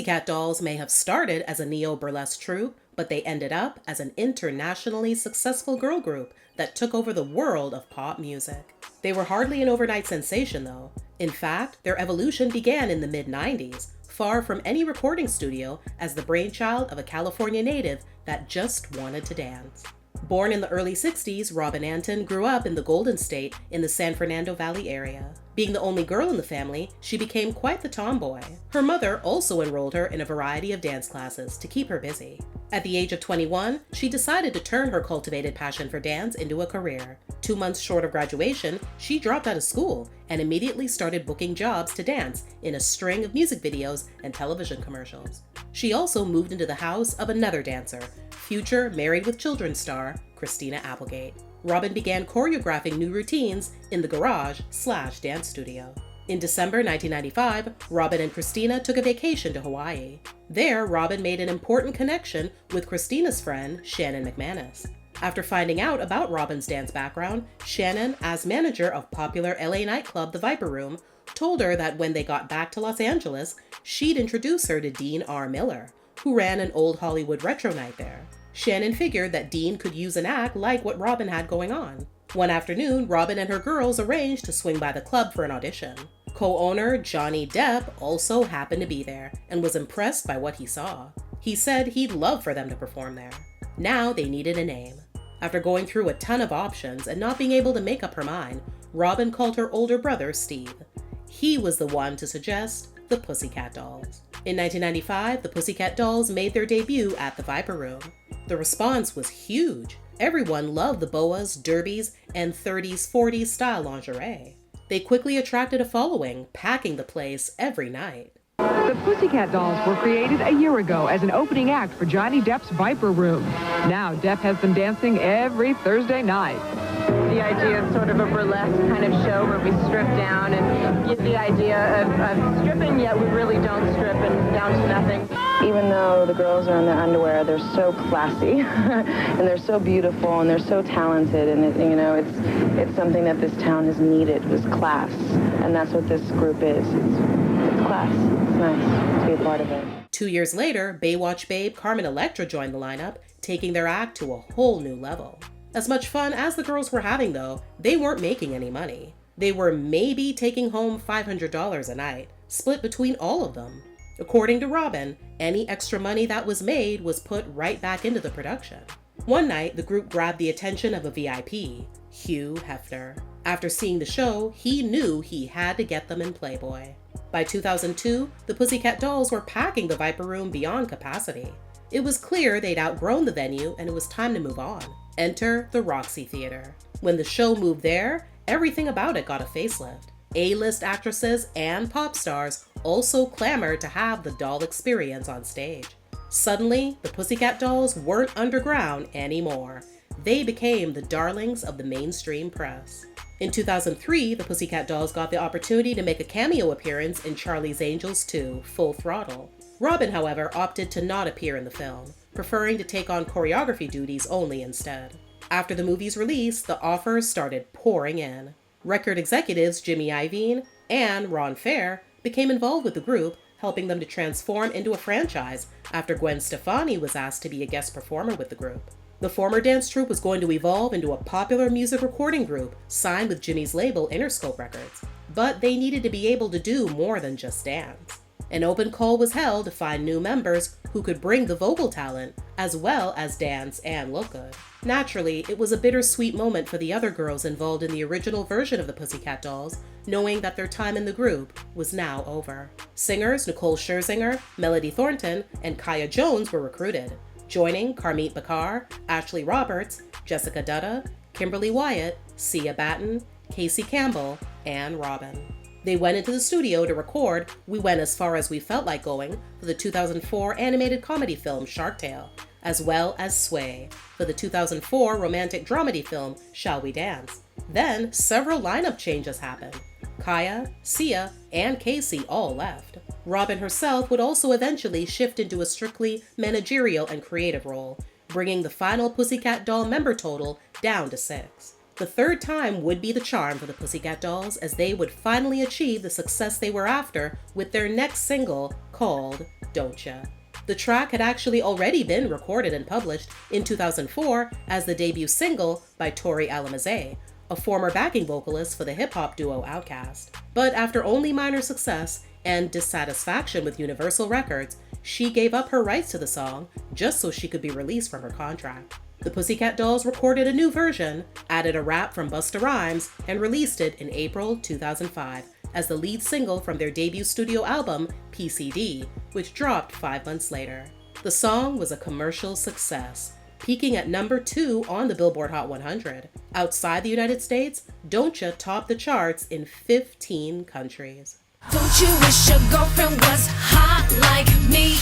Pussycat Dolls may have started as a neo-burlesque troupe, but they ended up as an internationally successful girl group that took over the world of pop music. They were hardly an overnight sensation, though. In fact, their evolution began in the mid-90s, far from any recording studio, as the brainchild of a California native that just wanted to dance. Born in the early 60s, Robin Antin grew up in the Golden State in the San Fernando Valley area. Being the only girl in the family, she became quite the tomboy. Her mother also enrolled her in a variety of dance classes to keep her busy. At the age of 21, she decided to turn her cultivated passion for dance into a career. 2 months short of graduation, she dropped out of school and immediately started booking jobs to dance in a string of music videos and television commercials. She also moved into the house of another dancer, future Married with Children star Christina Applegate. Robin began choreographing new routines in the garage/dance studio. In December 1995, Robin and Christina took a vacation to Hawaii. There, Robin made an important connection with Christina's friend, Shannon McManus. After finding out about Robin's dance background, Shannon, as manager of popular LA nightclub The Viper Room, told her that when they got back to Los Angeles, she'd introduce her to Dean R. Miller, who ran an old Hollywood retro night there. Shannon figured that Dean could use an act like what Robin had going on. One afternoon, Robin and her girls arranged to swing by the club for an audition. Co-owner Johnny Depp also happened to be there and was impressed by what he saw. He said he'd love for them to perform there. Now they needed a name. After going through a ton of options and not being able to make up her mind, Robin called her older brother Steve. He was the one to suggest the Pussycat Dolls. In 1995, the Pussycat Dolls made their debut at the Viper Room. The response was huge. Everyone loved the boas, derbies, and 30s, 40s style lingerie. They quickly attracted a following, packing the place every night. The Pussycat Dolls were created a year ago as an opening act for Johnny Depp's Viper Room. Now Depp has them dancing every Thursday night. The idea of sort of a burlesque kind of show where we strip down and give the idea of stripping, yet we really don't strip and down to nothing. Even though the girls are in their underwear, they're so classy and they're so beautiful and they're so talented, and it's something that this town has needed, was class, and that's what this group is. It's class. It's nice to be a part of it. 2 years later, Baywatch babe Carmen Electra joined the lineup, taking their act to a whole new level. As much fun as the girls were having, though, they weren't making any money. They were maybe taking home $500 a night, split between all of them. According to Robin, any extra money that was made was put right back into the production. One night, the group grabbed the attention of a VIP, Hugh Hefner. After seeing the show, he knew he had to get them in Playboy. By 2002, the Pussycat Dolls were packing the Viper Room beyond capacity. It was clear they'd outgrown the venue and it was time to move on. Enter the Roxy Theater. When the show moved there, everything about it got a facelift. A-list actresses and pop stars also clamored to have the doll experience on stage. Suddenly, the Pussycat Dolls weren't underground anymore. They became the darlings of the mainstream press. In 2003, the Pussycat Dolls got the opportunity to make a cameo appearance in Charlie's Angels 2, Full Throttle. Robin, however, opted to not appear in the film, preferring to take on choreography duties only instead. After the movie's release, the offers started pouring in. Record executives Jimmy Iovine and Ron Fair became involved with the group, helping them to transform into a franchise after Gwen Stefani was asked to be a guest performer with the group. The former dance troupe was going to evolve into a popular music recording group signed with Jimmy's label Interscope Records, but they needed to be able to do more than just dance. An open call was held to find new members who could bring the vocal talent, as well as dance and look good. Naturally, it was a bittersweet moment for the other girls involved in the original version of the Pussycat Dolls, knowing that their time in the group was now over. Singers Nicole Scherzinger, Melody Thornton, and Kaya Jones were recruited, joining Carmit Bakar, Ashley Roberts, Jessica Dutta, Kimberly Wyatt, Sia Batten, Casey Campbell, and Robin. They went into the studio to record We Went As Far As We Felt Like Going for the 2004 animated comedy film Shark Tale, as well as Sway for the 2004 romantic dramedy film Shall We Dance. Then, several lineup changes happened. Kaya, Sia, and Casey all left. Robin herself would also eventually shift into a strictly managerial and creative role, bringing the final Pussycat Doll member total down to 6. The third time would be the charm for the Pussycat Dolls, as they would finally achieve the success they were after with their next single called Don't Ya. The track had actually already been recorded and published in 2004 as the debut single by Tori Alamazay, a former backing vocalist for the hip-hop duo Outkast. But after only minor success and dissatisfaction with Universal Records, she gave up her rights to the song just so she could be released from her contract. The Pussycat Dolls recorded a new version, added a rap from Busta Rhymes, and released it in April 2005 as the lead single from their debut studio album, PCD, which dropped 5 months later. The song was a commercial success, peaking at number 2 on the Billboard Hot 100. Outside the United States, Don't Ya topped the charts in 15 countries. Don't you wish your girlfriend was hot like me?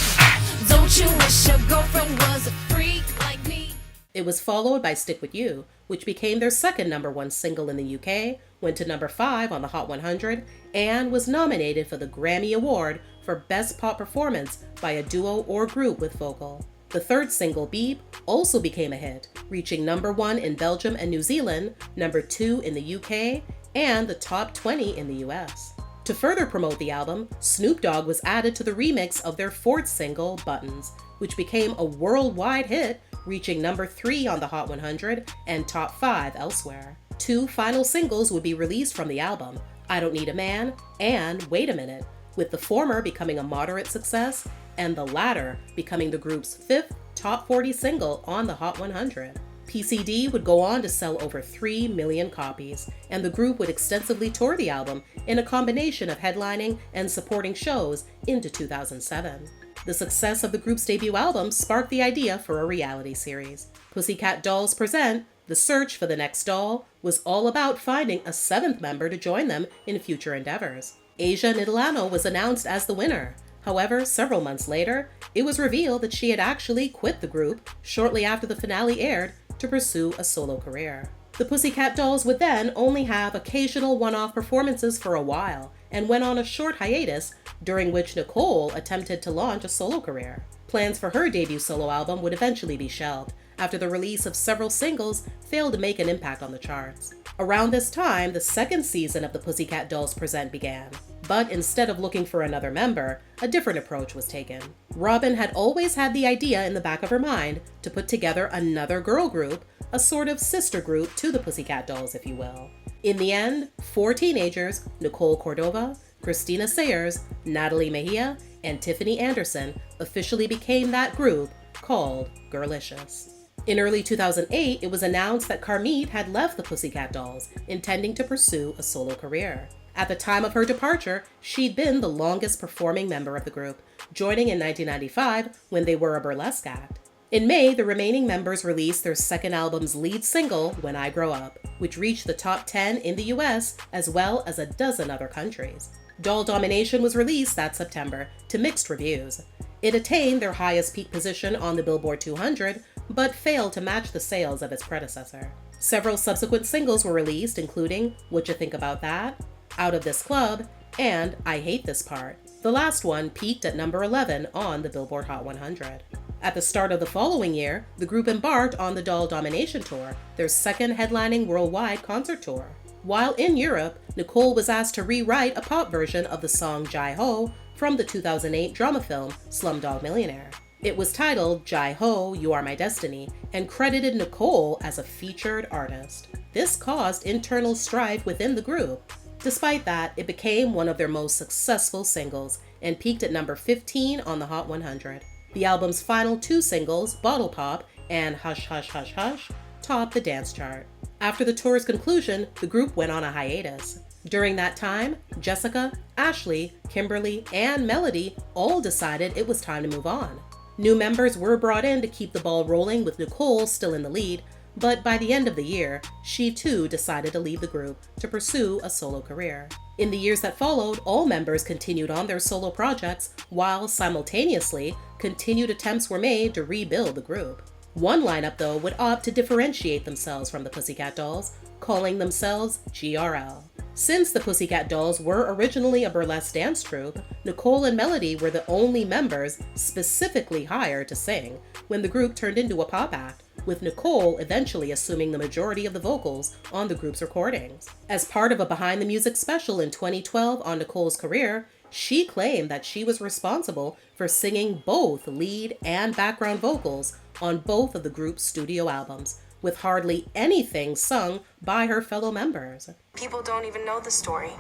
Don't you wish your girlfriend was a freak like me? It was followed by Stick With You, which became their second number 1 single in the UK, went to number 5 on the Hot 100, and was nominated for the Grammy Award for Best Pop Performance by a Duo or Group with Vocal. The third single, Beep, also became a hit, reaching number 1 in Belgium and New Zealand, number 2 in the UK, and the top 20 in the US. To further promote the album, Snoop Dogg was added to the remix of their fourth single, Buttons, which became a worldwide hit, reaching number 3 on the Hot 100 and top 5 elsewhere. 2 final singles would be released from the album, I Don't Need a Man and Wait a Minute, with the former becoming a moderate success and the latter becoming the group's 5th top 40 single on the Hot 100. PCD would go on to sell over 3 million copies, and the group would extensively tour the album in a combination of headlining and supporting shows into 2007. The success of the group's debut album sparked the idea for a reality series. Pussycat Dolls Present: The Search for the Next Doll was all about finding a 7th member to join them in future endeavors. Asia Nidalano was announced as the winner. However, several months later, it was revealed that she had actually quit the group shortly after the finale aired to pursue a solo career. The Pussycat Dolls would then only have occasional one-off performances for a while and went on a short hiatus during which Nicole attempted to launch a solo career. Plans for her debut solo album would eventually be shelved after the release of several singles failed to make an impact on the charts. Around this time, the second season of the Pussycat Dolls Present began. But instead of looking for another member, a different approach was taken. Robin had always had the idea in the back of her mind to put together another girl group, a sort of sister group to the Pussycat Dolls, if you will. In the end, 4 teenagers, Nicole Cordova, Christina Sayers, Natalie Mejia, and Tiffany Anderson, officially became that group called Girlicious. In early 2008, it was announced that Carmit had left the Pussycat Dolls, intending to pursue a solo career. At the time of her departure, she'd been the longest performing member of the group, joining in 1995 when they were a burlesque act. In May, the remaining members released their second album's lead single, When I Grow Up, which reached the top 10 in the US as well as a dozen other countries. Doll Domination was released that September to mixed reviews. It attained their highest peak position on the Billboard 200, but failed to match the sales of its predecessor. Several subsequent singles were released, including What You Think About That?, Out of This Club, and I Hate This Part. The last one peaked at number 11 on the Billboard Hot 100. At the start of the following year, the group embarked on the Doll Domination Tour, their second headlining worldwide concert tour. While in Europe, Nicole was asked to rewrite a pop version of the song Jai Ho from the 2008 drama film Slumdog Millionaire. It was titled Jai Ho, You Are My Destiny, and credited Nicole as a featured artist. This caused internal strife within the group. Despite that, it became one of their most successful singles and peaked at number 15 on the Hot 100. The album's final 2 singles, Bottle Pop and Hush Hush Hush Hush, topped the dance chart. After the tour's conclusion, the group went on a hiatus. During that time, Jessica, Ashley, Kimberly, and Melody all decided it was time to move on. New members were brought in to keep the ball rolling with Nicole still in the lead, but by the end of the year, she too decided to leave the group to pursue a solo career. In the years that followed, all members continued on their solo projects, while simultaneously, continued attempts were made to rebuild the group. One lineup, though, would opt to differentiate themselves from the Pussycat Dolls, calling themselves GRL. Since the Pussycat Dolls were originally a burlesque dance troupe, Nicole and Melody were the only members specifically hired to sing when the group turned into a pop act, with Nicole eventually assuming the majority of the vocals on the group's recordings. As part of a Behind the Music special in 2012 on Nicole's career, She claimed that she was responsible for singing both lead and background vocals on both of the group's studio albums, with hardly anything sung by her fellow members. People don't even know the story.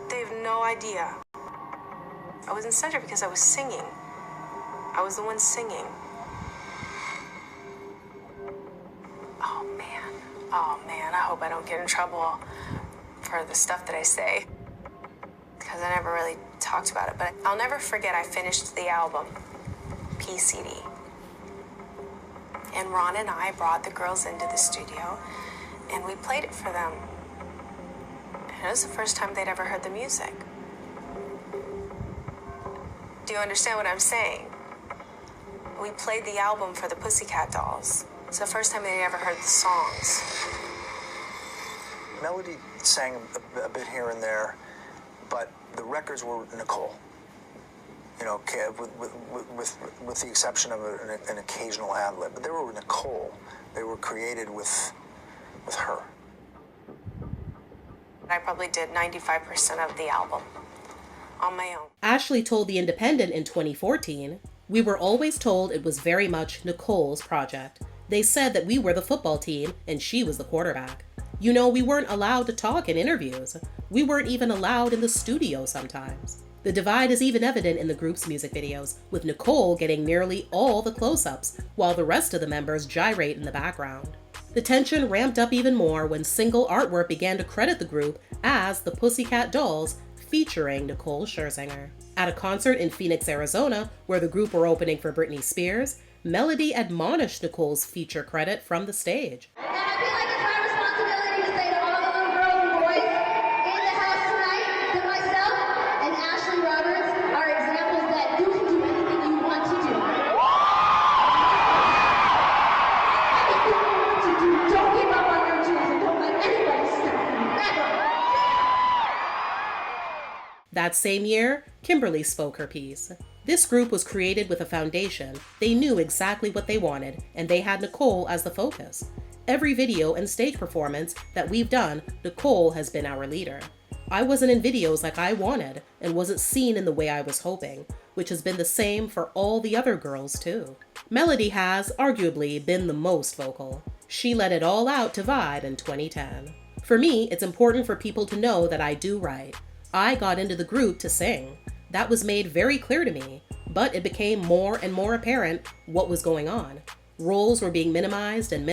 They have no idea. I was in center because I was singing. I was the one singing. Oh man, I hope I don't get in trouble for the stuff that I say, because I never really talked about it. But I'll never forget, I finished the album, PCD. And Ron and I brought the girls into the studio, and we played it for them. And it was the first time they'd ever heard the music. Do you understand what I'm saying? We played the album for the Pussycat Dolls. It's the first time they'd ever heard the songs. Melody sang a bit here and there, but the records were Nicole. You know, with the exception of an occasional ad-lib, but they were Nicole. They were created with her. I probably did 95% of the album on my own. Ashley told The Independent in 2014, "We were always told it was very much Nicole's project. They said that we were the football team and she was the quarterback. You know, we weren't allowed to talk in interviews. We weren't even allowed in the studio sometimes." The divide is even evident in the group's music videos, with Nicole getting nearly all the close-ups, while the rest of the members gyrate in the background. The tension ramped up even more when single artwork began to credit the group as the Pussycat Dolls, featuring Nicole Scherzinger. At a concert in Phoenix, Arizona, where the group were opening for Britney Spears, Melody admonished Nicole's feature credit from the stage. And I feel like it's my responsibility to say to all the little girls and boys in the house tonight that myself and Ashley Roberts are examples that you can do anything you want to do. Anything you want to do. Don't give up on your dreams and don't let anybody stop you. Never. That same year, Kimberly spoke her piece. This group was created with a foundation. They knew exactly what they wanted, and they had Nicole as the focus. Every video and stage performance that we've done, Nicole has been our leader. I wasn't in videos like I wanted, and wasn't seen in the way I was hoping, which has been the same for all the other girls too. Melody has, arguably, been the most vocal. She let it all out to Vibe in 2010. For me, it's important for people to know that I do write. I got into the group to sing. That was made very clear to me, but it became more and more apparent what was going on. Roles were being minimized, and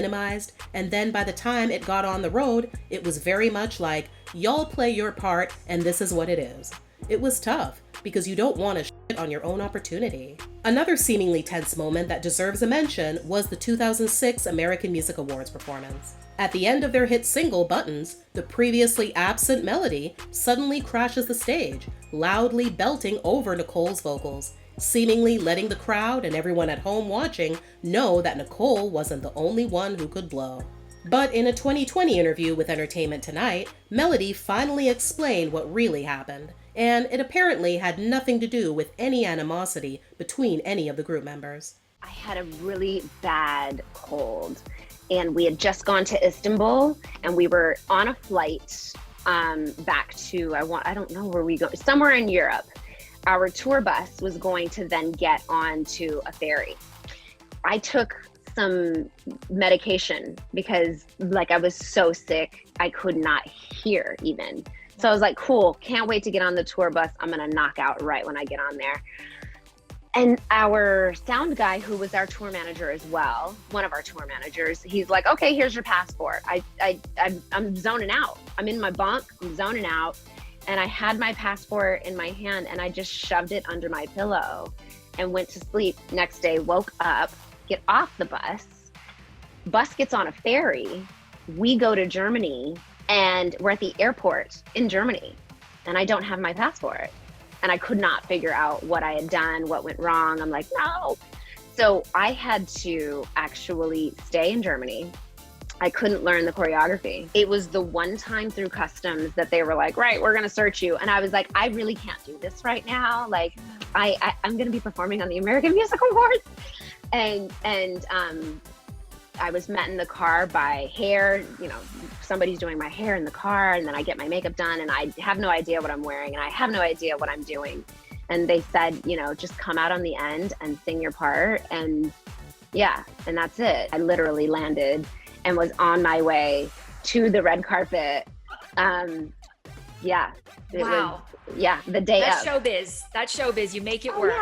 then by the time it got on the road, it was very much like, y'all play your part and this is what it is. It was tough, because you don't want to shit on your own opportunity. Another seemingly tense moment that deserves a mention was the 2006 American Music Awards performance. At the end of their hit single, Buttons, the previously absent Melody suddenly crashes the stage, loudly belting over Nicole's vocals, seemingly letting the crowd and everyone at home watching know that Nicole wasn't the only one who could blow. But in a 2020 interview with Entertainment Tonight, Melody finally explained what really happened, and it apparently had nothing to do with any animosity between any of the group members. I had a really bad cold, and we had just gone to Istanbul, and we were on a flight back to, I don't know where we go, somewhere in Europe. Our tour bus was going to then get onto a ferry. I took some medication because I was so sick, I could not hear even. So I was like, cool, can't wait to get on the tour bus. I'm gonna knock out right when I get on there. And our sound guy, who was our tour manager as well, one of our tour managers, he's like, okay, here's your passport. I'm zoning out. I'm in my bunk, I'm zoning out. And I had my passport in my hand and I just shoved it under my pillow and went to sleep. Next day, woke up, get off the bus gets on a ferry. We go to Germany and we're at the airport in Germany and I don't have my passport. And I could not figure out what I had done, what went wrong. I'm like, no. So I had to actually stay in Germany. I couldn't learn the choreography. It was the one time through customs that they were like, right, we're gonna search you. And I was like, I really can't do this right now. Like, I'm gonna be performing on the American Music Awards. And I was met in the car by hair, somebody's doing my hair in the car, and then I get my makeup done and I have no idea what I'm wearing and I have no idea what I'm doing. And they said, just come out on the end and sing your part. And yeah, and that's it. I literally landed and was on my way to the red carpet. Yeah. Wow. The day That's of. showbiz. That's showbiz. You make it work.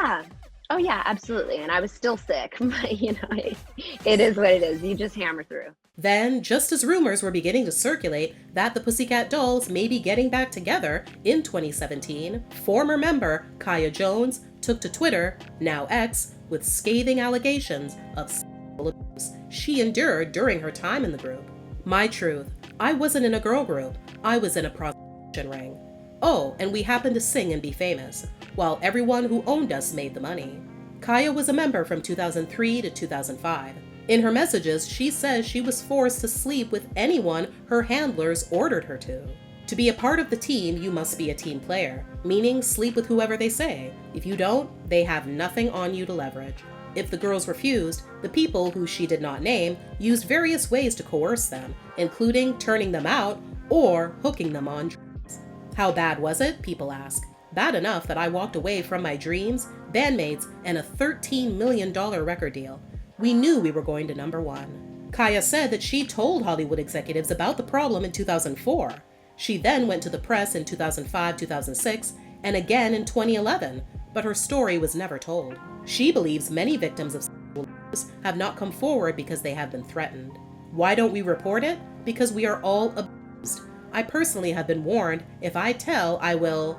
Oh yeah, absolutely. And I was still sick, but it is what it is. You just hammer through. Then, just as rumors were beginning to circulate that the Pussycat Dolls may be getting back together in 2017, former member Kaya Jones took to Twitter, now X, with scathing allegations of sexual abuse she endured during her time in the group. My truth, I wasn't in a girl group. I was in a prostitution ring. Oh, and we happened to sing and be famous, while everyone who owned us made the money. Kaya was a member from 2003 to 2005. In her messages, she says she was forced to sleep with anyone her handlers ordered her to. To be a part of the team, you must be a team player, meaning sleep with whoever they say. If you don't, they have nothing on you to leverage. If the girls refused, the people, who she did not name, used various ways to coerce them, including turning them out or hooking them on drugs. How bad was it? People ask. Bad enough that I walked away from my dreams, bandmates, and a $13 million record deal. We knew we were going to #1. Kaya said that she told Hollywood executives about the problem in 2004. She then went to the press in 2005, 2006, and again in 2011, but her story was never told. She believes many victims of sexual abuse have not come forward because they have been threatened. Why don't we report it? Because we are all abused. I personally have been warned if I tell, I will,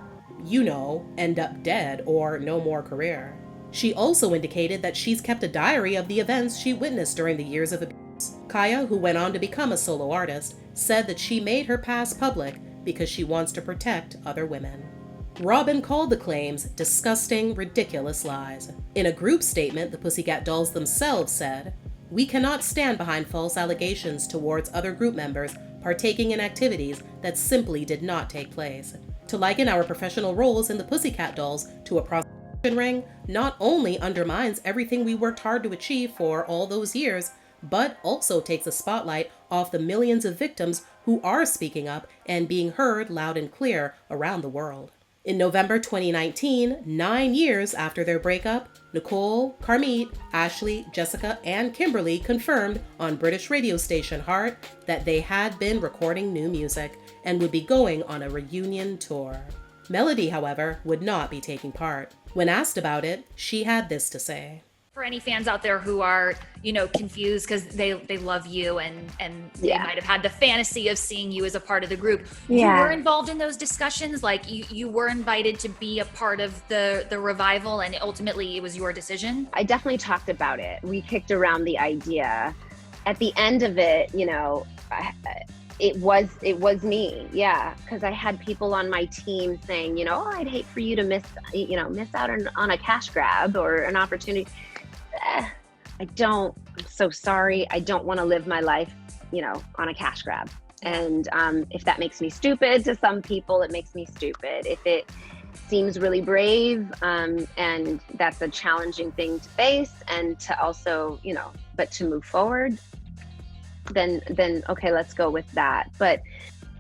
end up dead or no more career. She also indicated that she's kept a diary of the events she witnessed during the years of abuse. Kaya, who went on to become a solo artist, said that she made her past public because she wants to protect other women. Robin called the claims disgusting, ridiculous lies. In a group statement, the Pussycat Dolls themselves said, "We cannot stand behind false allegations towards other group members partaking in activities that simply did not take place. To liken our professional roles in the Pussycat Dolls to a prostitution ring not only undermines everything we worked hard to achieve for all those years, but also takes a spotlight off the millions of victims who are speaking up and being heard loud and clear around the world." In November 2019, 9 years after their breakup, Nicole, Carmit, Ashley, Jessica, and Kimberly confirmed on British radio station Heart that they had been recording new music and would be going on a reunion tour. Melody, however, would not be taking part. When asked about it, she had this to say. For any fans out there who are, confused because they love you and they might have had the fantasy of seeing you as a part of the group. You were involved in those discussions? Like you were invited to be a part of the revival and ultimately it was your decision? I definitely talked about it. We kicked around the idea. At the end of it, it was me. Yeah. Cause I had people on my team saying, I'd hate for you to miss out on a cash grab or an opportunity. I'm so sorry. I don't want to live my life, on a cash grab. And if that makes me stupid to some people, it makes me stupid. If it seems really brave, and that's a challenging thing to face and to also, but to move forward, then okay, let's go with that. But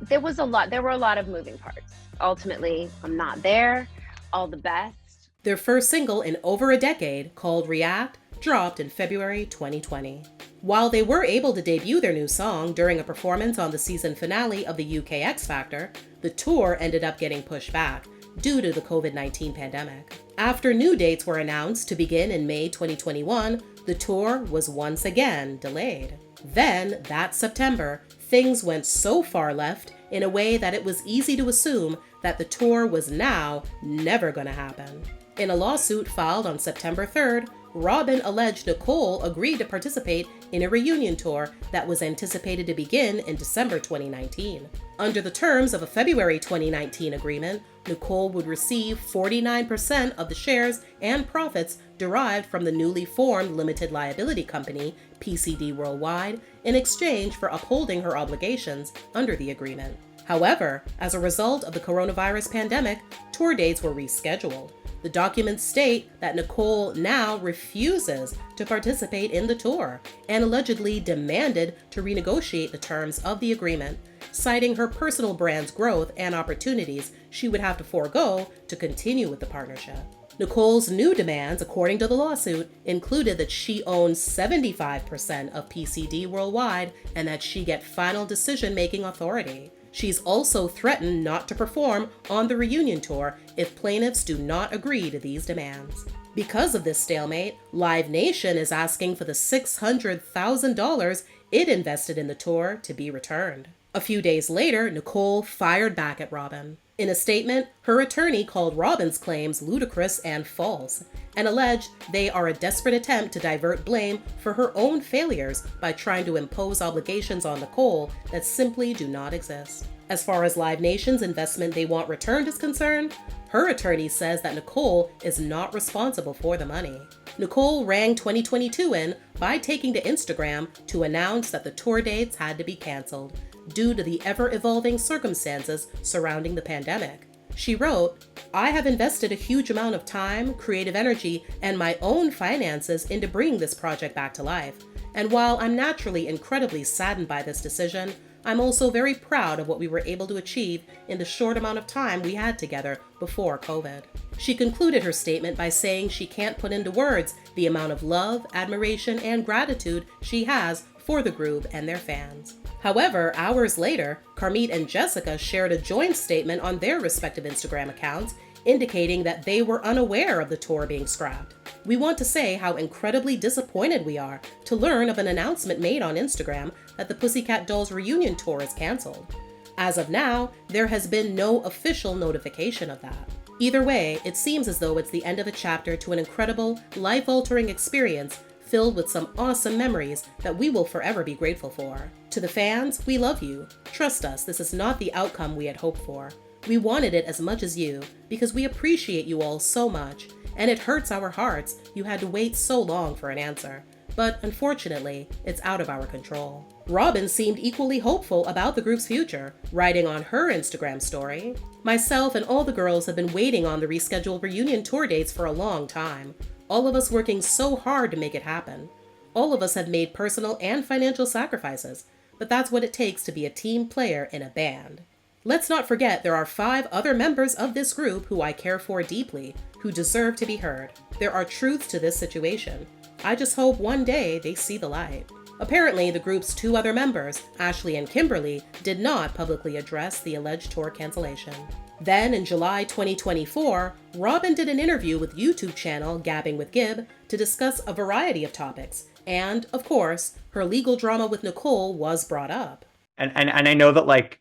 there were a lot of moving parts. Ultimately, I'm not there. All the best. Their first single in over a decade, called React, dropped in February 2020. While they were able to debut their new song during a performance on the season finale of the UK X Factor, the tour ended up getting pushed back due to the COVID-19 pandemic. After new dates were announced to begin in May 2021, the tour was once again delayed. Then, that September, things went so far left in a way that it was easy to assume that the tour was now never going to happen. In a lawsuit filed on September 3rd, Robin alleged Nicole agreed to participate in a reunion tour that was anticipated to begin in December 2019. Under the terms of a February 2019 agreement, Nicole would receive 49% of the shares and profits derived from the newly formed limited liability company, PCD Worldwide, in exchange for upholding her obligations under the agreement. However, as a result of the coronavirus pandemic, tour dates were rescheduled. The documents state that Nicole now refuses to participate in the tour and allegedly demanded to renegotiate the terms of the agreement, citing her personal brand's growth and opportunities she would have to forego to continue with the partnership. Nicole's new demands, according to the lawsuit, included that she owns 75% of PCD worldwide and that she get final decision-making authority. She's also threatened not to perform on the reunion tour if plaintiffs do not agree to these demands. Because of this stalemate, Live Nation is asking for the $600,000 it invested in the tour to be returned. A few days later, Nicole fired back at Robin. In a statement, her attorney called Robin's claims ludicrous and false, and alleged they are a desperate attempt to divert blame for her own failures by trying to impose obligations on Nicole that simply do not exist. As far as Live Nation's investment they want returned is concerned, her attorney says that Nicole is not responsible for the money. Nicole rang 2022 in by taking to Instagram to announce that the tour dates had to be canceled due to the ever-evolving circumstances surrounding the pandemic. She wrote, "I have invested a huge amount of time, creative energy, and my own finances into bringing this project back to life. And while I'm naturally incredibly saddened by this decision, I'm also very proud of what we were able to achieve in the short amount of time we had together before COVID." She concluded her statement by saying she can't put into words the amount of love, admiration, and gratitude she has for the group and their fans. However, hours later, Carmit and Jessica shared a joint statement on their respective Instagram accounts, indicating that they were unaware of the tour being scrapped. "We want to say how incredibly disappointed we are to learn of an announcement made on Instagram that the Pussycat Dolls reunion tour is canceled. As of now, there has been no official notification of that. Either way, it seems as though it's the end of a chapter to an incredible, life-altering experience filled with some awesome memories that we will forever be grateful for. To the fans, we love you. Trust us, this is not the outcome we had hoped for. We wanted it as much as you, because we appreciate you all so much, and it hurts our hearts you had to wait so long for an answer. But unfortunately, it's out of our control." Robin seemed equally hopeful about the group's future, writing on her Instagram story, "Myself and all the girls have been waiting on the rescheduled reunion tour dates for a long time. All of us working so hard to make it happen. All of us have made personal and financial sacrifices, but that's what it takes to be a team player in a band. Let's not forget there are 5 other members of this group who I care for deeply, who deserve to be heard. There are truths to this situation. I just hope one day they see the light." Apparently, the group's 2 other members, Ashley and Kimberly, did not publicly address the alleged tour cancellation. Then, in July 2024, Robin did an interview with YouTube channel Gabbing with Gib to discuss a variety of topics, and, of course, her legal drama with Nicole was brought up. And I know that, like,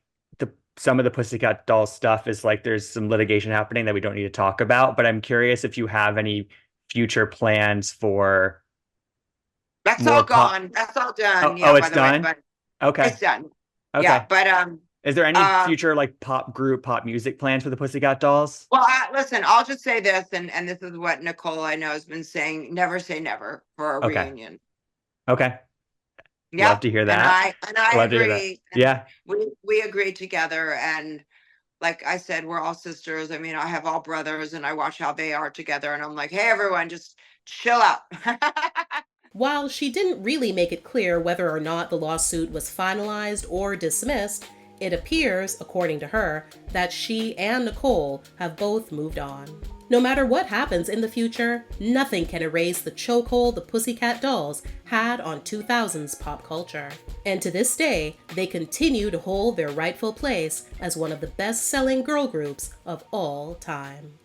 some of the Pussycat Dolls stuff is, like, there's some litigation happening that we don't need to talk about, but I'm curious if you have any future plans for... That's all gone. That's all done. Oh, it's done? Okay. It's done. Okay. Yeah, but is there any future like pop music plans for the Pussycat Dolls? Well, listen, I'll just say this, and this is what Nicole I know has been saying: never say never for a reunion. Okay. Yeah. Love to hear that. And I agree. Yeah. We agreed together, and like I said, we're all sisters. I mean, I have all brothers, and I watch how they are together, and I'm like, hey, everyone, just chill out. While she didn't really make it clear whether or not the lawsuit was finalized or dismissed, it appears, according to her, that she and Nicole have both moved on. No matter what happens in the future, nothing can erase the chokehold the Pussycat Dolls had on 2000s pop culture. And to this day, they continue to hold their rightful place as one of the best-selling girl groups of all time.